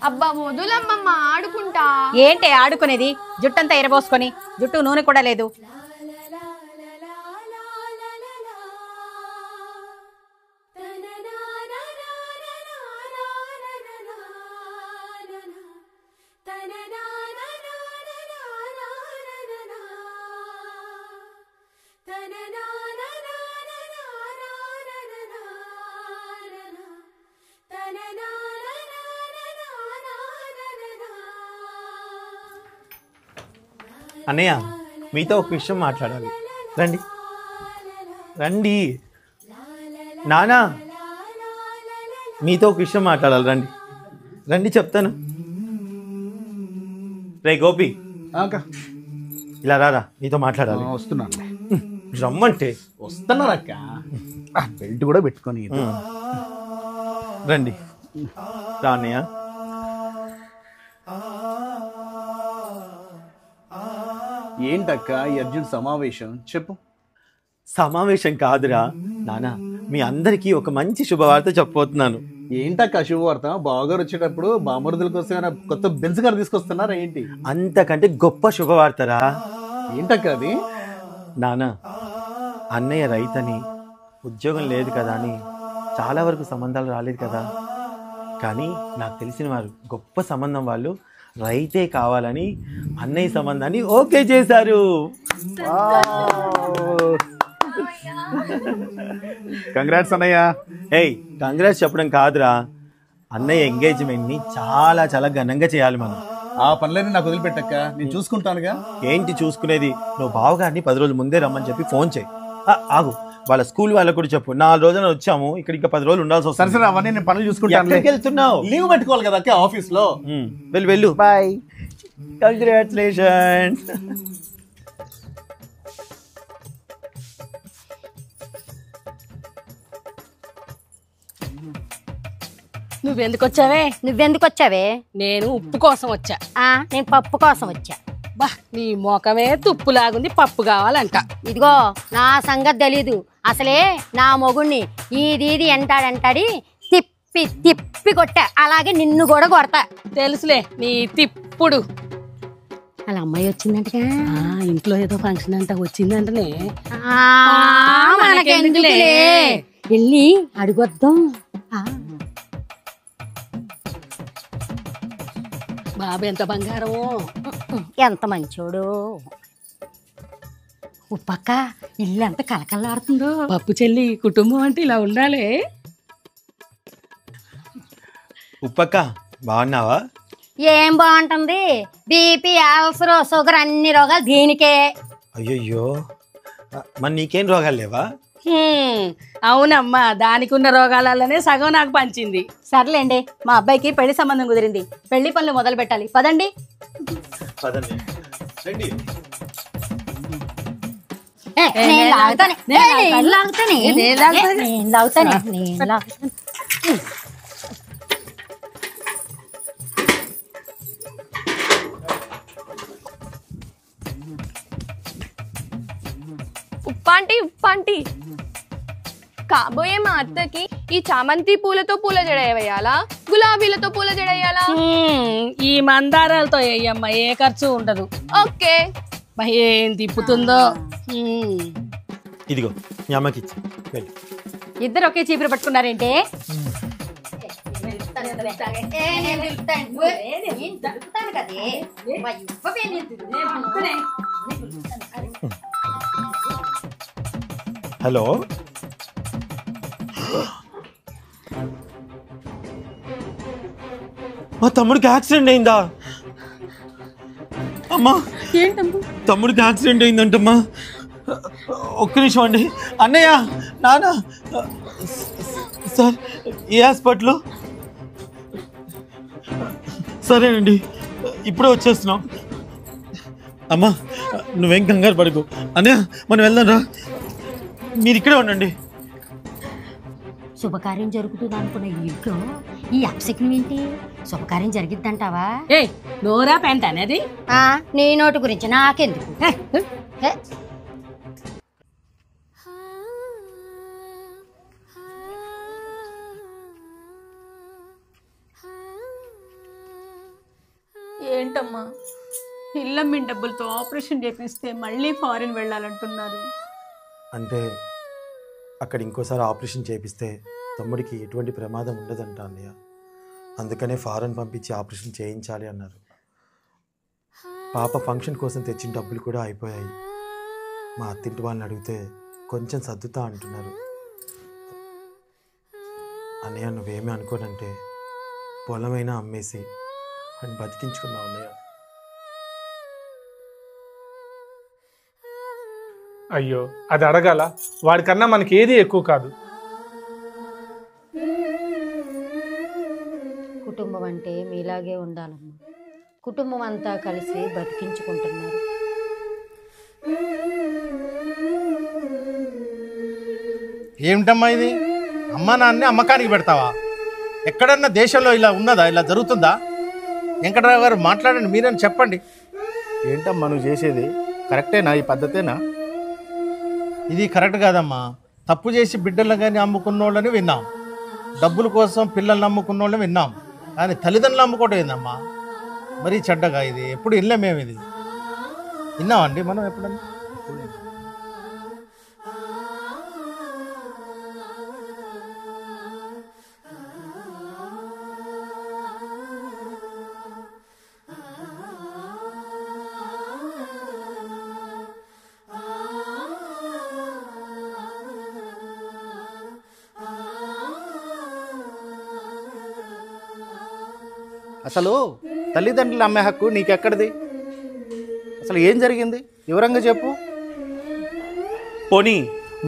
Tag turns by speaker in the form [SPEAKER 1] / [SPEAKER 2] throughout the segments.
[SPEAKER 1] అబ్బా వదులమ్మమ్మ ఆడుకుంటా.
[SPEAKER 2] ఏంటి ఆడుకునేది? జుట్టంతా ఎరబోసుకొని, జుట్టు నూనె కూడా లేదు.
[SPEAKER 3] అన్నయ్య మీతో ఒక విషయం మాట్లాడాలి. రండి రండి. నానా మీతో ఒక విషయం మాట్లాడాలి. రండి రండి చెప్తాను. రే గోపి ఇలా రారా, నీతో మాట్లాడాలి.
[SPEAKER 4] వస్తున్నాను.
[SPEAKER 3] రమ్మంటే
[SPEAKER 4] వస్తున్నారక్క. బెల్ట్ కూడా పెట్టుకొని
[SPEAKER 3] రండి. రా అన్నయ్య.
[SPEAKER 4] ఏంటక్క ఈ అర్జున్ సమావేశం? చెప్పు.
[SPEAKER 3] సమావేశం కాదురా నానా, మీ అందరికీ ఒక మంచి శుభవార్త చెప్పబోతున్నాను.
[SPEAKER 4] ఏంటక్క శుభవార్త? బావగారు వచ్చేటప్పుడు బామరుదుల కోసం ఏమైనా కొత్త బెంజ్ కార్ తీసుకొస్తున్నారా ఏంటి?
[SPEAKER 3] అంతకంటే గొప్ప శుభవార్తరా.
[SPEAKER 4] ఏంటక్క అది?
[SPEAKER 3] నానా, అన్నయ్య రైతని, ఉద్యోగం లేదు కదా అని చాలా వరకు సంబంధాలు రాలేదు కదా. కానీ నాకు తెలిసిన వారు గొప్ప సంబంధం వాళ్ళు రైతే కావాలని అన్నయ్య సంబంధాన్ని ఓకే చేశారు.
[SPEAKER 4] కంగ్రాట్స్ అన్నయ్య.
[SPEAKER 3] ఏయ్ కంగ్రాట్స్ చెప్పడం కాదురా, అన్నయ్య ఎంగేజ్మెంట్ని చాలా చాలా ఘనంగా చేయాలి మనం.
[SPEAKER 4] ఆ పనులన్నీ నాకు వదిలిపెట్టక్క, నేను చూసుకుంటానుగా.
[SPEAKER 3] ఏంటి చూసుకునేది? నువ్వు బావగారిని 10 రోజుల ముందే రమ్మని చెప్పి ఫోన్ చేయి. ఆగు, వాళ్ళ స్కూల్ వాళ్ళకు కూడా చెప్పు. 4 రోజులు వచ్చాము, ఇక్కడ ఇంకా 10 రోజులు ఉండాల్సి వస్తుంది.
[SPEAKER 4] సరే అవన్నీ నేను పనులు చూసుకుంటాను.
[SPEAKER 3] ఎక్కడికి వెళ్తున్నావు?
[SPEAKER 4] లీవ్ పెట్టుకోవాలి కదా అక్క ఆఫీస్ లో.
[SPEAKER 3] వెళ్ళు.
[SPEAKER 4] బాయ్.
[SPEAKER 3] కంగ్రాచులేషన్స్.
[SPEAKER 2] నువ్వెందుకు వచ్చావే?
[SPEAKER 5] నేను ఉప్పు కోసం వచ్చా.
[SPEAKER 2] నేను పప్పు కోసం వచ్చా.
[SPEAKER 5] బా నీ మోకమే తుప్పులాగుంది, పప్పు కావాలంట.
[SPEAKER 2] ఇదిగో నా సంగతి తెలీదు. అసలే నా మొగుణ్ణి ఈదీది ఎంటాడంటాడి తిప్పి తిప్పి కొట్టా. అలాగే నిన్ను కూడా కొడతా.
[SPEAKER 5] తెలుసులే నీ తిప్పుడు.
[SPEAKER 2] అలా అమ్మాయి వచ్చిందంటగా.
[SPEAKER 5] ఇంట్లో ఏదో ఫంక్షన్ అంట, వచ్చిందంటనే.
[SPEAKER 2] మనకెందుకులే, వెళ్ళి అడుగొద్దాం.
[SPEAKER 5] బాబు ఎంత బంగారమో,
[SPEAKER 2] ఎంత మంచోడు. ఉప్పక్క ఇల్లు ఎంత కలకల్లాడుతుందో.
[SPEAKER 5] పప్పు చెల్లి కుటుంబం అంటే ఇలా ఉండాలి.
[SPEAKER 3] ఉప్పక్క బాగున్నావా?
[SPEAKER 2] ఏం బాగుంటుంది? బీపీ, అల్సర్, షుగర్ అన్ని రోగాలు దీనికే.
[SPEAKER 3] అయ్యయ్యో, మరి నీకేం రోగాలు లేవా?
[SPEAKER 5] అవునమ్మా, దానికి ఉన్న రోగాలలోనే సగం నాకు పంచింది.
[SPEAKER 2] సర్లేండి, మా అబ్బాయికి పెళ్లి సంబంధం కుదిరింది. పెళ్లి పనులు మొదలు పెట్టాలి. పదండి.
[SPEAKER 1] ఉప్పాంటి కాబోయే మా అత్తకి ఈ చామంతి పూలతో పూల జడ వేయాలా, గులాబీలతో పూల జడ వేయాలా?
[SPEAKER 5] ఈ మందారాలతో వేయమ్మా, ఏ ఖర్చు ఉండదు.
[SPEAKER 1] ఓకే.
[SPEAKER 5] ఏం తిప్పుతుందో.
[SPEAKER 3] ఇదిగో మీ అమ్మకి ఇచ్చి.
[SPEAKER 2] ఇద్దరు ఒకే చీపురు పట్టుకున్నారేంటే?
[SPEAKER 3] హలో, మా తమ్ముడికి యాక్సిడెంట్ అయిందా? అమ్మా, తమ్ముడికి యాక్సిడెంట్ అయిందంటమ్మా. ఒక్క నిమిషం అండి. అన్నయ్య, నాన్న, సార్ ఏ హాస్పిటల్? సరేనండి, ఇప్పుడే వచ్చేస్తున్నాం. అమ్మా నువ్వేం కంగారు పడుకో. అన్నయ్య మనం వెళ్దాం రా, మీరు ఇక్కడే ఉండండి.
[SPEAKER 2] శుభకార్యం జరుగుతుంది అనుకున్న ఇంట్లో ఈ అప్సెక్యం ఏంటి? శుభకార్యం జరిగిద్దంటావా?
[SPEAKER 5] ఏ నోరా పెంట అనేది
[SPEAKER 2] నీ నోటు గురించి నాకెందుకు? హే.
[SPEAKER 6] ఏంటమ్మా ఇల్లమ్మి డబ్బులతో ఆపరేషన్ చేపిస్తే మళ్ళీ ఫారిన్ వెళ్ళాలంటున్నారు.
[SPEAKER 3] అంటే అక్కడ ఇంకోసారి ఆపరేషన్ చేపిస్తే తమ్ముడికి ఎటువంటి ప్రమాదం ఉండదంట అన్నయ్య. అందుకనే ఫారెన్ పంపించి ఆపరేషన్ చేయించాలి అన్నారు. పాప ఫంక్షన్ కోసం తెచ్చిన డబ్బులు కూడా అయిపోయాయి. మా అత్తింటి వాళ్ళని అడిగితే కొంచెం సర్దుతా అంటున్నారు. అన్నయ్య నువ్వేమీ అనుకోనంటే పొలమైనా అమ్మేసి అని బతికించుకున్నావు అన్నయ్య.
[SPEAKER 7] అయ్యో అది అడగాల? వాడికన్నా మనకి ఏది ఎక్కువ కాదు.
[SPEAKER 2] కుటుంబం అంటే మీలాగే ఉండాలమ్మా. కుటుంబం అంతా కలిసి బతికించుకుంటున్నారు.
[SPEAKER 8] ఏమిటమ్మా ఇది? అమ్మా నాన్నే అమ్మకానికి పెడతావా? ఎక్కడన్నా దేశంలో ఇలా ఉన్నదా? ఇలా జరుగుతుందా? వెంకటరావు గారు మాట్లాడండి, మీరని చెప్పండి.
[SPEAKER 4] ఏంటమ్మా నువ్వు చేసేది? కరెక్టేనా? ఈ పద్ధతేనా?
[SPEAKER 8] ఇది కరెక్ట్ కాదమ్మా. తప్పు చేసి బిడ్డలను కానీ అమ్ముకున్న వాళ్ళని విన్నాం, డబ్బుల కోసం పిల్లల్ని అమ్ముకున్న వాళ్ళని విన్నాం, కానీ తల్లిదండ్రులు అమ్ముకోవడం ఏందమ్మా? మరీ చెడ్డగా ఇది. ఎప్పుడు వినలేమేమి ఇది? విన్నామండి మనం ఎప్పుడన్నా?
[SPEAKER 4] అసలు తల్లిదండ్రులు అమ్మే హక్కు నీకెక్కడిది? అసలు ఏం జరిగింది వివరంగా చెప్పు.
[SPEAKER 3] పోనీ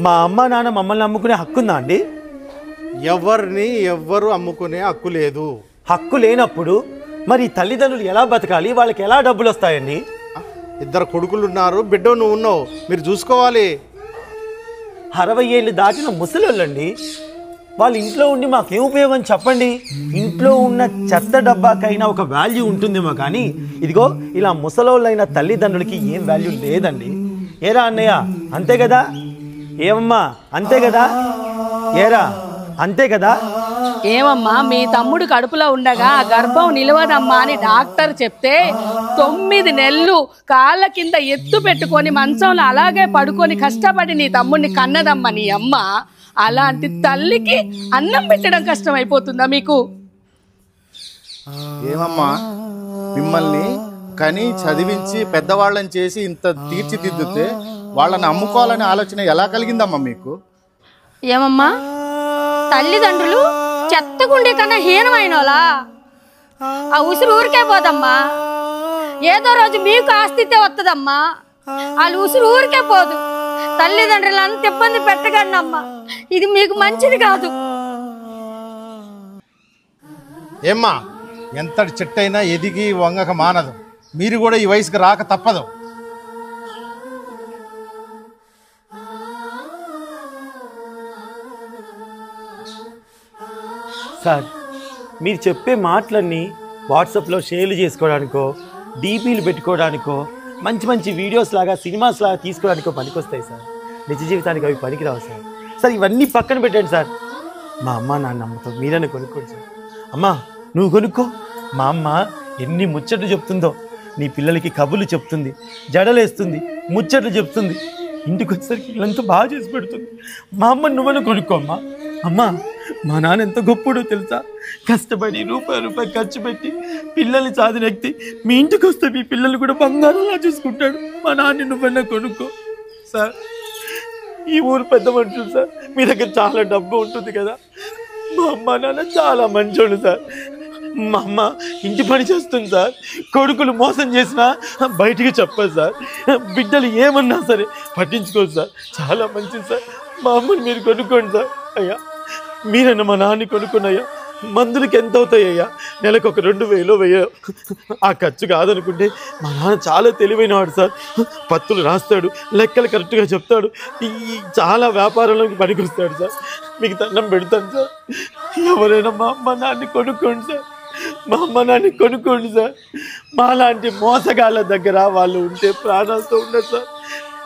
[SPEAKER 3] మా అమ్మ నాన్న మమ్మల్ని అమ్ముకునే హక్కు ఉందా అండి?
[SPEAKER 8] ఎవరిని ఎవ్వరు అమ్ముకునే హక్కు లేదు.
[SPEAKER 3] హక్కు లేనప్పుడు మరి తల్లిదండ్రులు ఎలా బతకాలి? వాళ్ళకి ఎలా డబ్బులు వస్తాయండి?
[SPEAKER 8] 2 కొడుకులు ఉన్నారు, బిడ్డ నువ్వు ఉన్నావు, మీరు చూసుకోవాలి.
[SPEAKER 3] 60 ఏళ్ళు దాటిన ముసలోళ్ళండి. వాళ్ళ ఇంట్లో ఉండి మాకేం ఉపయోగం చెప్పండి? ఇంట్లో ఉన్న చెత్త డబ్బాకైనా ఒక వాల్యూ ఉంటుందేమో, కానీ ఇదిగో ఇలా ముసలోళ్ళైన తల్లిదండ్రులకి ఏం వాల్యూ లేదండి. ఏరా అన్నయ్య, అంతే కదా? ఏమమ్మా అంతే కదా? ఏరా అంతే కదా?
[SPEAKER 5] ఏమమ్మా మీ తమ్ముడు కడుపులో ఉండగా ఆ గర్భం నిలవదమ్మా అని డాక్టర్ చెప్తే 9 నెలలు కాళ్ళ కింద ఎత్తు పెట్టుకొని మంచంలో అలాగే పడుకొని కష్టపడి నీ తమ్ముడిని కన్నదమ్మా నీ అమ్మ. అలాంటి తల్లికి అన్నం పెట్టడం కష్టం అయిపోతుందా మీకు?
[SPEAKER 4] ఏమమ్మా మిమ్మల్ని కని చదివించి పెద్దవాళ్ళని చేసి ఇంత తీర్చిదిద్దితే వాళ్ళని అమ్ముకోవాలనే ఆలోచన ఎలా కలిగిందమ్మా మీకు?
[SPEAKER 2] ఏమమ్మా తల్లిదండ్రులు చెత్తగుండే కన్నా హీనమైనోలా? ఆ ఉసురు ఊరికే పోదమ్మా. ఏదో రోజు మీకు ఆస్తితే వస్తుందమ్మా. వాళ్ళు ఉసురు ఊరికే పోదు. తల్లిదండ్రులు అంత ఇబ్బంది పెట్టకండి అమ్మా. ఇది మీకు మంచిది కాదు.
[SPEAKER 8] ఏమ్మా ఎంతటి చెట్టైనా ఎదిగి వంగక మానదు. మీరు కూడా ఈ వయసుకు రాక తప్పదు.
[SPEAKER 3] సార్ మీరు చెప్పే మాటలన్నీ వాట్సాప్లో షేర్లు చేసుకోవడానికో, డీపీలు పెట్టుకోవడానికో, మంచి మంచి వీడియోస్ లాగా సినిమాస్ లాగా తీసుకోవడానికో పనికొస్తాయి సార్. నిజ జీవితానికి అవి పనికిరావు సార్. సార్ ఇవన్నీ పక్కన పెట్టండి సార్. మా అమ్మ నాన్న అమ్మతో మీరన్నా కొనుక్కోండి సార్. అమ్మా నువ్వు కొనుక్కో. మా అమ్మ ఎన్ని ముచ్చట్లు చెప్తుందో. నీ పిల్లలకి కబుర్లు చెప్తుంది, జడలేస్తుంది, ముచ్చట్లు చెప్తుంది. ఇంటికి వచ్చేసరికి ఇల్లంతా బాగా చేసి పెడుతుంది. మా అమ్మ నువ్వను కొనుక్కో అమ్మా. అమ్మా మా నాన్న ఎంత గొప్పడో తెలుసా? కష్టపడి రూపాయి ఖర్చు పెట్టి పిల్లల్ని సాధినెక్తి మీ ఇంటికి వస్తే మీ పిల్లల్ని కూడా బంగారంలా చూసుకుంటాడు. మా నాన్న నువ్వన్నా కొనుక్కో. సార్ ఈ ఊరు పెద్ద మనుషులు సార్, మీ దగ్గర చాలా డబ్బు ఉంటుంది కదా. మా అమ్మ నాన్న చాలా మంచోళ్ళు సార్. మా అమ్మ ఇంటి పని చేస్తుంది సార్. కొడుకులు మోసం చేసినా బయటికి చెప్పదు సార్. బిడ్డలు ఏమన్నా సరే పట్టించుకోదు సార్. చాలా మంచిది సార్. మా అమ్మని మీరు కొనుక్కోండి సార్. అయ్యా మీరన్నా మా నాన్ని కొనుక్కున్నాయ్యా. మందులకి ఎంత అవుతాయ్యా? నెలకు ఒక 2,000 వెయ్యో ఆ ఖర్చు కాదనుకుంటే మా నాన్న చాలా తెలివైనవాడు సార్. పత్తులు రాస్తాడు, లెక్కలు కరెక్ట్గా చెప్తాడు, ఈ చాలా వ్యాపారంలోకి పనికొస్తాడు సార్. మీకు దండం పెడతాను సార్, ఎవరైనా మా అమ్మ నాన్ని కొనుక్కోండి సార్, మా అమ్మ నాన్ని కొనుక్కోండి సార్. మాలాంటి మోసగాళ్ళ దగ్గర వాళ్ళు ఉంటే ప్రాణాలతో ఉండరు సార్.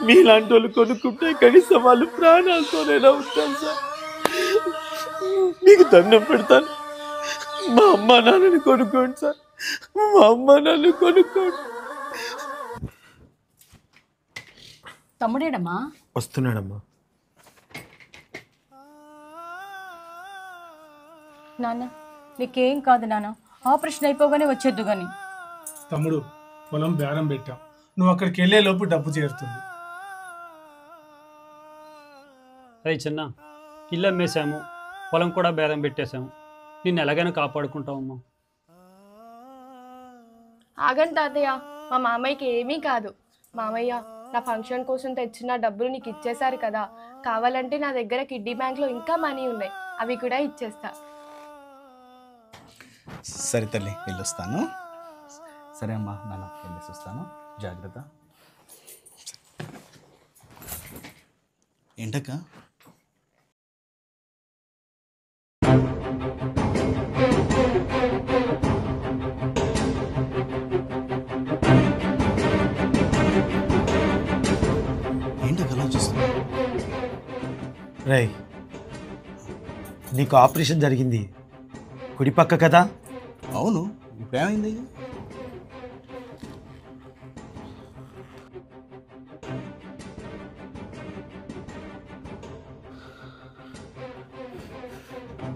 [SPEAKER 3] మీలాంటి వాళ్ళు కొనుక్కుంటే కనీసం వాళ్ళు ప్రాణాలతోనైనా ఉంటారు సార్. మీకు దండం పెడతాను, మా అమ్మ నాన్నని కొనుక్కోండి సార్, మా అమ్మ నాన్నని కొనుక్కోండి.
[SPEAKER 2] తమ్ముడేడమ్మా?
[SPEAKER 3] వస్తున్నాడమ్మా.
[SPEAKER 6] నాన్న నీకేం కాదు నాన్న, ఆపరేషన్ అయిపోగానే వచ్చేద్దు కానీ.
[SPEAKER 7] తమ్ముడు పొలం బేరం పెట్టాం, నువ్వు అక్కడికి వెళ్ళే లోపు డబ్బు చేరుతుంది.
[SPEAKER 9] అరే చిన్న, ఇల్లు అమ్మేశాము, పొలం కూడా బేరం పెట్టేశాము, నిన్ను ఎలాగైనా కాపాడుకుంటామమ్మా.
[SPEAKER 1] ఆగండి తాతయ్య, మా మామయ్యకి ఏమీ కాదు. మామయ్య, నా ఫంక్షన్ కోసం తెచ్చిన డబ్బులు నీకు ఇచ్చేశారు కదా, కావాలంటే నా దగ్గర కిడ్నీ బ్యాంక్లో ఇంకా మనీ ఉన్నాయి, అవి కూడా ఇచ్చేస్తా.
[SPEAKER 10] సరే తల్లి, వెళ్ళొస్తాను. సరే అమ్మా, నాన్న వెళ్ళేసి వస్తాను, జాగ్రత్త. ఏంటక్క? ఏంటక్క అలా చూస్తున్నా?
[SPEAKER 3] రై, నీకు ఆపరేషన్ జరిగింది కుడి పక్క కదా?
[SPEAKER 10] అవును, ఇప్పుడు ఏమైంది?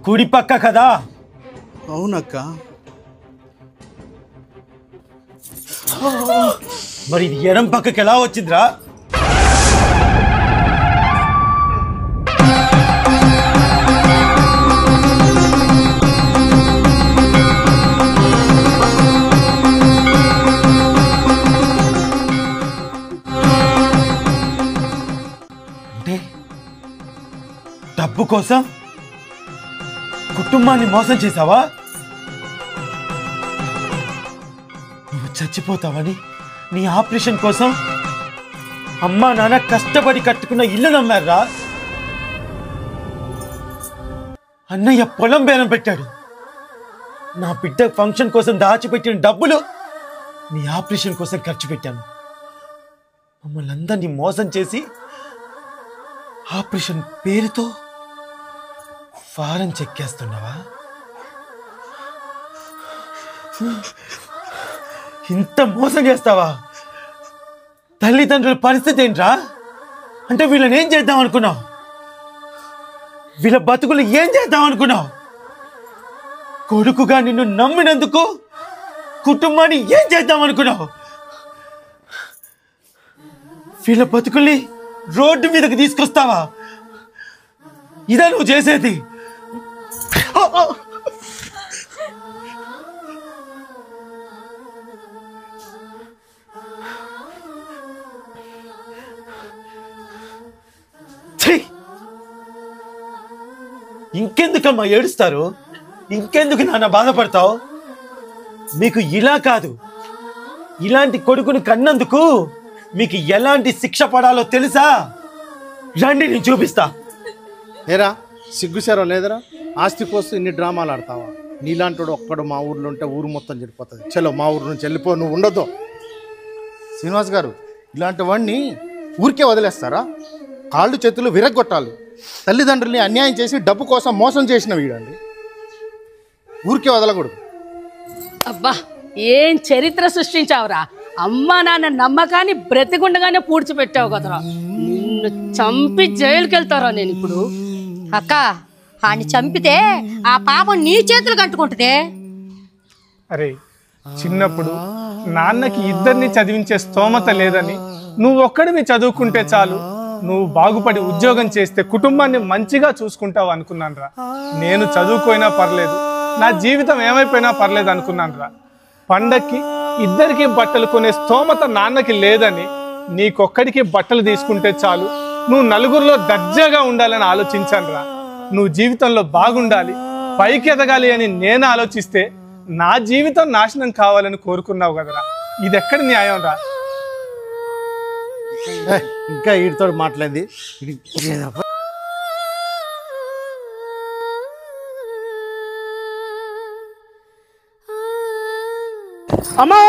[SPEAKER 3] కుడి పక్క కదా?
[SPEAKER 10] అవునక్క.
[SPEAKER 3] మరి ఇది ఎడం పక్కకి ఎలా వచ్చిందిరా? అంటే డబ్బు కోసం కుటుంబాన్ని మోసం చేశావా? నువ్వు చచ్చిపోతావని నీ ఆపరేషన్ కోసం అమ్మా నాన్న కష్టపడి కట్టుకున్న ఇల్లు నమ్మారా? అన్నయ్య పొలం బేరం పెట్టాడు, నా బిడ్డ ఫంక్షన్ కోసం దాచిపెట్టిన డబ్బులు నీ ఆపరేషన్ కోసం ఖర్చు పెట్టాను. మమ్మల్ని అందరినీ మోసం చేసి ఆపరేషన్ పేరుతో ఫారం చెక్కేస్తున్నావా? ఇంత మోసం చేస్తావా? తల్లిదండ్రుల పరిస్థితి ఏంట్రా? అంటే వీళ్ళని ఏం చేద్దాం అనుకున్నావు? వీళ్ళ బతుకులు ఏం చేద్దాం అనుకున్నావు? కొడుకుగా నిన్ను నమ్మినందుకు కుటుంబాన్ని ఏం చేద్దాం అనుకున్నావు? వీళ్ళ బతుకుల్ని రోడ్డు మీదకి తీసుకొస్తావా? ఇదా నువ్వు చేసేది? ఇంకెందుకమ్మా ఏడుస్తారు? ఇంకెందుకు నాన్న బాధపడతావు? మీకు ఇలా కాదు, ఇలాంటి కొడుకుని కన్నందుకు మీకు ఎలాంటి శిక్ష పడాలో తెలుసా? రండి, నేను చూపిస్తా.
[SPEAKER 8] ఏరా, సిగ్గుసారో లేదరా? ఆస్తి కోసం ఇన్ని డ్రామాలు ఆడతావా? నీలాంటి ఒక్కడు మా ఊర్లో ఉంటే ఊరు మొత్తం చెడిపోతుంది. చలో, మా ఊరు నుంచి వెళ్ళిపో, నువ్వు ఉండొద్దు.
[SPEAKER 4] శ్రీనివాస్ గారు, ఇలాంటి వాడిని ఊరికే వదిలేస్తారా? కాళ్ళు చేతులు విరగొట్టాలి. తల్లిదండ్రుల్ని అన్యాయం చేసి డబ్బు కోసం మోసం చేసిన వీడండి, ఊరికే వదలకూడదు.
[SPEAKER 5] అబ్బా, ఏం చరిత్ర సృష్టించావురా! అమ్మా నాన్న నమ్మకాన్ని బ్రతికుండగానే పూడ్చిపెట్టావు కదరా. నిన్ను చంపి జైలుకి వెళ్తారా నేను ఇప్పుడు?
[SPEAKER 2] అక్క, ఆని చంపితే ఆ పాపం నీ చేతులు కంటుకుంటుందే.
[SPEAKER 7] అరే, చిన్నప్పుడు నాన్నకి ఇద్దరిని చదివించే స్తోమత లేదని నువ్వు ఒక్కడివి చదువుకుంటే చాలు, నువ్వు బాగుపడి ఉద్యోగం చేస్తే కుటుంబాన్ని మంచిగా చూసుకుంటావు అనుకున్నాను రా. నేను చదువుకోయినా పర్లేదు, నా జీవితం ఏమైపోయినా పర్లేదు అనుకున్నాను రా. పండక్కి ఇద్దరికి బట్టలు కొనే స్తోమత నాన్నకి లేదని నీకొక్కడికి బట్టలు తీసుకుంటే చాలు, నువ్వు నలుగురిలో దర్జాగా ఉండాలని ఆలోచించాను రా. నువ్వు జీవితంలో బాగుండాలి, పైకి ఎదగాలి అని నేను ఆలోచిస్తే నా జీవితం నాశనం కావాలని కోరుకున్నావు కదరా. ఇది ఎక్కడి న్యాయం రా?
[SPEAKER 8] ఇంకా వీడితో మాట్లాడింది
[SPEAKER 10] అమ్మా.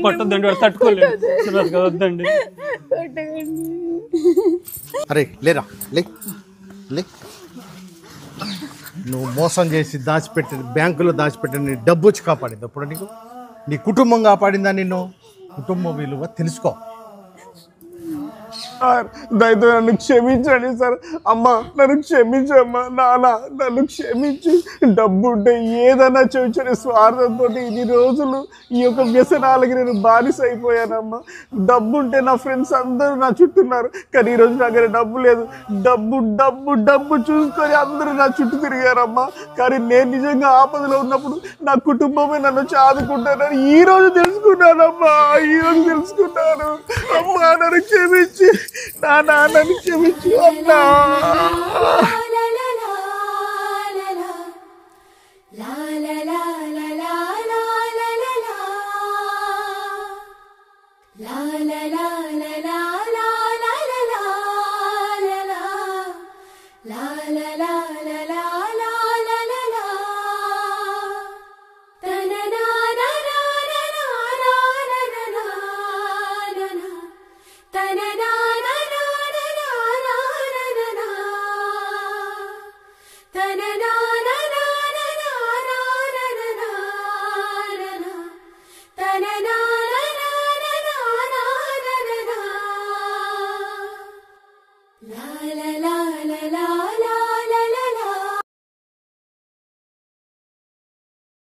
[SPEAKER 9] కొట్టద్దండి, వాడు తట్టుకోలేదు. శ్రీనివాస్ గారు వద్దండి.
[SPEAKER 8] అరే లేరా, లే లే. నువ్వు మోసం చేసి దాచిపెట్టిన బ్యాంకులో దాచిపెట్టిన నీ డబ్బు వచ్చి కాపాడింది అప్పుడు నీకు. నీ కుటుంబం కాపాడిందా నిన్ను? కుటుంబ విలువ తెలుసుకో.
[SPEAKER 7] సార్ దయతో నన్ను క్షమించండి సార్. అమ్మ నన్ను క్షమించమ్మా. నాన్న నన్ను క్షమించి, డబ్బు ఉంటే ఏదైనా చేయించని స్వార్థంతో ఇన్ని రోజులు ఈ యొక్క వ్యసనాలకి నేను బానిస అయిపోయానమ్మా. డబ్బు ఉంటే నా ఫ్రెండ్స్ అందరూ నా చుట్టూన్నారు, కానీ ఈరోజు నా దగ్గర డబ్బు లేదు. డబ్బు డబ్బు డబ్బు చూసుకొని అందరూ నా చుట్టూ తిరిగారమ్మా. కానీ నేను నిజంగా ఆపదలో ఉన్నప్పుడు నా కుటుంబమే నన్ను చాదుకుంటానని ఈరోజు తెలుసుకున్నానమ్మా. ఈరోజు తెలుసుకున్నాను. అమ్మా నన్ను క్షమించి, నా నాన్నని క్షమించు అన్నా.
[SPEAKER 11] Ta-na-na